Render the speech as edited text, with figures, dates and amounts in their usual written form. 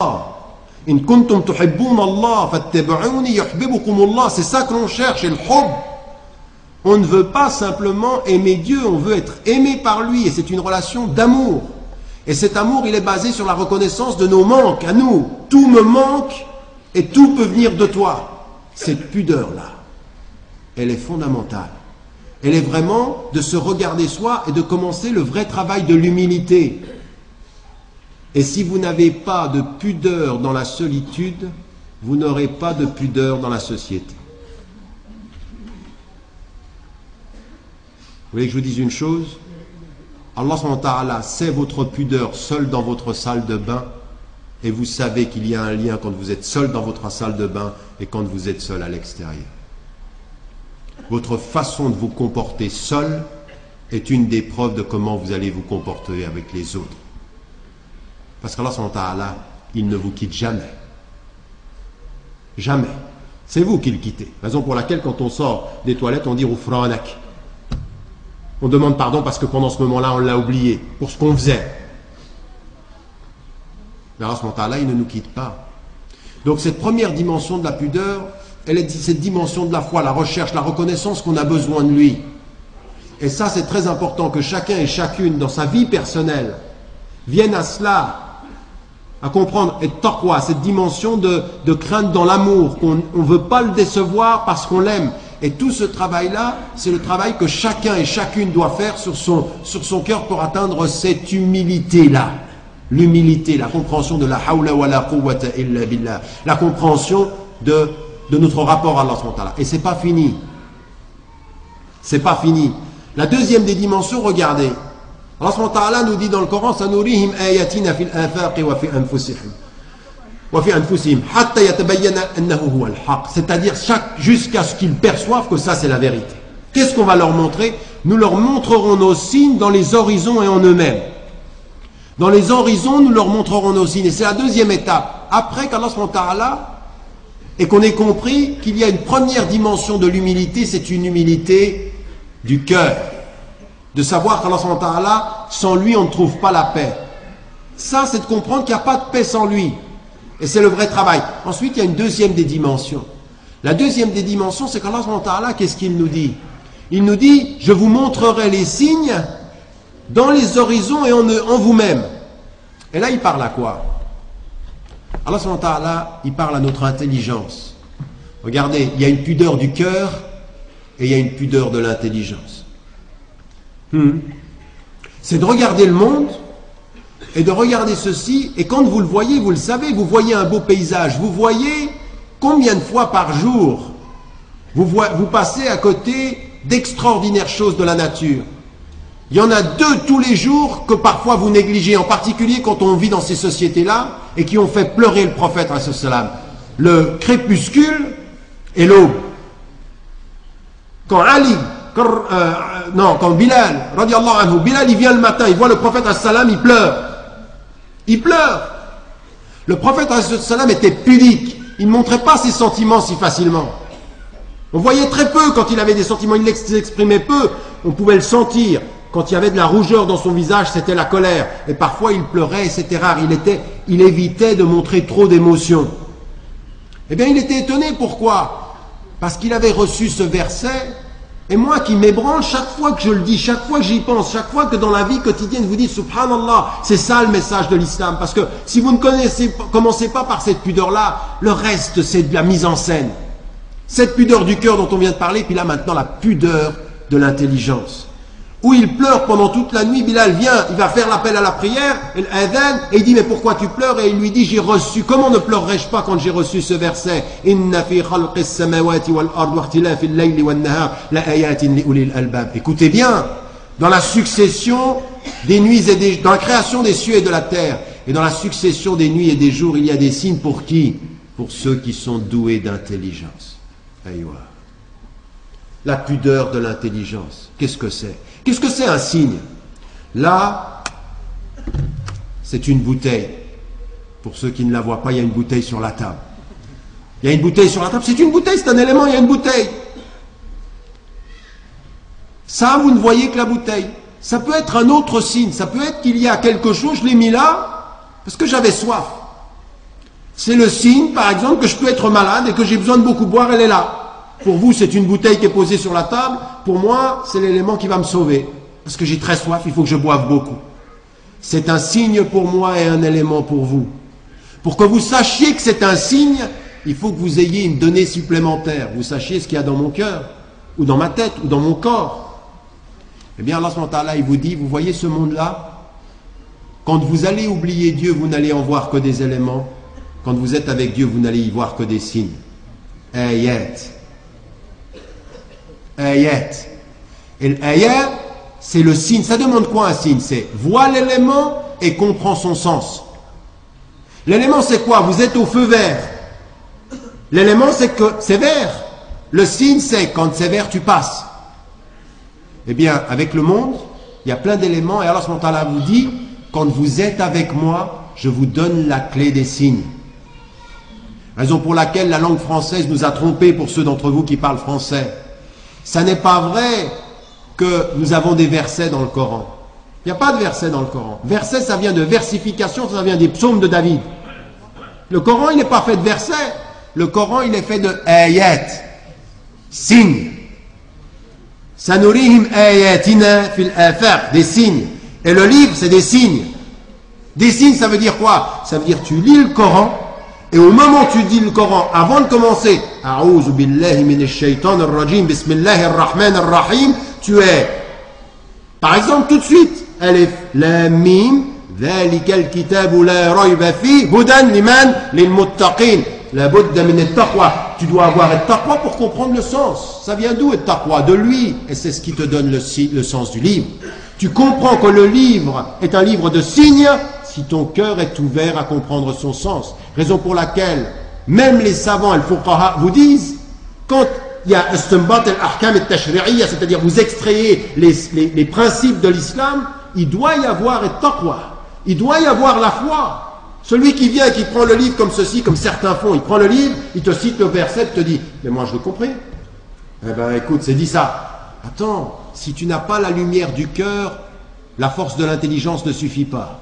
In kuntum tuhibbun Allah fattabi'uni yuhibbukum Allah. C'est ça que l'on cherche, et le hub. On ne veut pas simplement aimer Dieu, on veut être aimé par lui, et c'est une relation d'amour. Et cet amour, il est basé sur la reconnaissance de nos manques à nous. Tout me manque et tout peut venir de toi. Cette pudeur-là, elle est fondamentale. Elle est vraiment de se regarder soi et de commencer le vrai travail de l'humilité. Et si vous n'avez pas de pudeur dans la solitude, vous n'aurez pas de pudeur dans la société. Vous voulez que je vous dise une chose? Allah subhanahu wa ta'ala sait votre pudeur seul dans votre salle de bain, et vous savez qu'il y a un lien quand vous êtes seul dans votre salle de bain et quand vous êtes seul à l'extérieur. Votre façon de vous comporter seul est une des preuves de comment vous allez vous comporter avec les autres. Parce qu'Allah subhanahu wa ta'ala, il ne vous quitte jamais. Jamais. C'est vous qui le quittez. Raison pour laquelle quand on sort des toilettes, on dit Ghufranak. On demande pardon parce que pendant ce moment-là, on l'a oublié, pour ce qu'on faisait. Mais Allah subhanahu wa ta'ala, il ne nous quitte pas. Donc cette première dimension de la pudeur, elle est cette dimension de la foi, la recherche, la reconnaissance qu'on a besoin de lui. Et ça, c'est très important que chacun et chacune, dans sa vie personnelle, vienne à cela, à comprendre, et taqwa, cette dimension de crainte dans l'amour, qu'on ne veut pas le décevoir parce qu'on l'aime. Et tout ce travail-là, c'est le travail que chacun et chacune doit faire sur son cœur pour atteindre cette humilité-là. L'humilité, la compréhension de la hawla wa la quwwata illa billah, la compréhension de notre rapport à Allah subhanahu wa ta'ala. Et c'est pas fini. C'est pas fini. La deuxième des dimensions, regardez. Allah subhanahu wa ta'ala nous dit dans le Coran, sanurihim ayatina fil afaqi wa fi anfusihim. C'est-à-dire jusqu'à ce qu'ils perçoivent que ça c'est la vérité. Qu'est-ce qu'on va leur montrer? Nous leur montrerons nos signes dans les horizons et en eux-mêmes. Dans les horizons, nous leur montrerons nos signes. Et c'est la deuxième étape. Après qu'Allah subhanahu wa ta'ala, et qu'on ait compris qu'il y a une première dimension de l'humilité, c'est une humilité du cœur. De savoir qu'Allah subhanahu wa ta'ala, sans lui on ne trouve pas la paix. Ça c'est de comprendre qu'il n'y a pas de paix sans lui. Et c'est le vrai travail. Ensuite, il y a une deuxième des dimensions. La deuxième des dimensions, c'est qu'Allah subhanahu wa ta'ala, qu'est-ce qu'il nous dit? Il nous dit, je vous montrerai les signes dans les horizons et en vous-même. Et là, il parle à quoi? Allah subhanahu wa ta'ala, il parle à notre intelligence. Regardez, il y a une pudeur du cœur et il y a une pudeur de l'intelligence. C'est de regarder le monde et de regarder ceci, et quand vous le voyez, vous le savez, vous voyez un beau paysage, vous voyez combien de fois par jour vous passez à côté d'extraordinaires choses de la nature. Il y en a deux tous les jours que parfois vous négligez, en particulier quand on vit dans ces sociétés-là et qui ont fait pleurer le prophète alayhi salam. Le crépuscule et l'aube. Quand Bilal, radiallahu anhu, Bilal il vient le matin, il voit le prophète alayhi salam, il pleure. Il pleure. Le prophète alayhi salam était pudique. Il ne montrait pas ses sentiments si facilement. On voyait très peu quand il avait des sentiments, il l'exprimait peu. On pouvait le sentir. Quand il y avait de la rougeur dans son visage, c'était la colère. Et parfois il pleurait et c'était rare. Il évitait de montrer trop d'émotions. Eh bien il était étonné, pourquoi? Parce qu'il avait reçu ce verset. Et moi qui m'ébranle chaque fois que je le dis, chaque fois que j'y pense, chaque fois que dans la vie quotidienne vous dites Subhanallah, c'est ça le message de l'islam. Parce que si vous ne commencez pas par cette pudeur-là, le reste c'est de la mise en scène. Cette pudeur du cœur dont on vient de parler, puis là maintenant la pudeur de l'intelligence. Où il pleure pendant toute la nuit, Bilal vient, il va faire l'appel à la prière, et il dit mais pourquoi tu pleures? Et il lui dit j'ai reçu, comment ne pleurerais-je pas quand j'ai reçu ce verset? Inna fi khalqis samawati wal ard wa ikhtilafil layli wan nahar la ayatin li ulil albab. Écoutez bien, dans la succession des nuits et dans la création des cieux et de la terre, et dans la succession des nuits et des jours, il y a des signes pour qui? Pour ceux qui sont doués d'intelligence. Aïwa. La pudeur de l'intelligence, qu'est-ce que c'est? Qu'est-ce que c'est un signe? Là, c'est une bouteille. Pour ceux qui ne la voient pas, il y a une bouteille sur la table. Il y a une bouteille sur la table, c'est une bouteille, c'est un élément, il y a une bouteille. Ça, vous ne voyez que la bouteille. Ça peut être un autre signe, ça peut être qu'il y a quelque chose, je l'ai mis là, parce que j'avais soif. C'est le signe, par exemple, que je peux être malade et que j'ai besoin de beaucoup boire, elle est là. Pour vous, c'est une bouteille qui est posée sur la table. Pour moi, c'est l'élément qui va me sauver. Parce que j'ai très soif, il faut que je boive beaucoup. C'est un signe pour moi et un élément pour vous. Pour que vous sachiez que c'est un signe, il faut que vous ayez une donnée supplémentaire. Vous sachiez ce qu'il y a dans mon cœur, ou dans ma tête, ou dans mon corps. Eh bien, Allah subhanahu wa ta'ala, il vous dit, vous voyez ce monde-là? Quand vous allez oublier Dieu, vous n'allez en voir que des éléments. Quand vous êtes avec Dieu, vous n'allez y voir que des signes. Ayat. Ayat. Et l'ayat, c'est le signe. Ça demande quoi un signe? C'est vois l'élément et comprends son sens. L'élément, c'est quoi? Vous êtes au feu vert. L'élément, c'est que c'est vert. Le signe, c'est quand c'est vert, tu passes. Eh bien, avec le monde, il y a plein d'éléments. Et Allah subhanahu wa ta'ala vous dit, quand vous êtes avec moi, je vous donne la clé des signes. Raison pour laquelle la langue française nous a trompés pour ceux d'entre vous qui parlent français. Ça n'est pas vrai que nous avons des versets dans le Coran. Il n'y a pas de versets dans le Coran. Verset, ça vient de versification, ça vient des psaumes de David. Le Coran, il n'est pas fait de versets. Le Coran, il est fait de ayat, signes. Sanurihim ayatina fil afaq, des signes. Et le livre, c'est des signes. Des signes, ça veut dire quoi? Ça veut dire tu lis le Coran, et au moment où tu dis le Coran, avant de commencer, A'oudhu billahi minash shaitanir rajim, bismillahir rahmanir rahim, tu es, par exemple, tout de suite, Alif, Lam, Mim, dhalika al-kitabu la rayba fi, hudan liman lil muttaqin, la budda min at-taqwa. Tu dois avoir le taqwa pour comprendre le sens. Ça vient d'où le taqwa? De lui, et c'est ce qui te donne le sens du livre. Tu comprends que le livre est un livre de signes si ton cœur est ouvert à comprendre son sens. Raison pour laquelle même les savants al-fuqaha vous disent, quand il y a istinbat al-ahkam al-tashri'iyya, c'est-à-dire vous extrayez les principes de l'islam, il doit y avoir le taqwa, il doit y avoir la foi. Celui qui vient et qui prend le livre comme ceci, comme certains font, il prend le livre, il te cite le verset, il te dit, mais moi je l'ai compris. Eh ben écoute, c'est dit ça. Attends, si tu n'as pas la lumière du cœur, la force de l'intelligence ne suffit pas.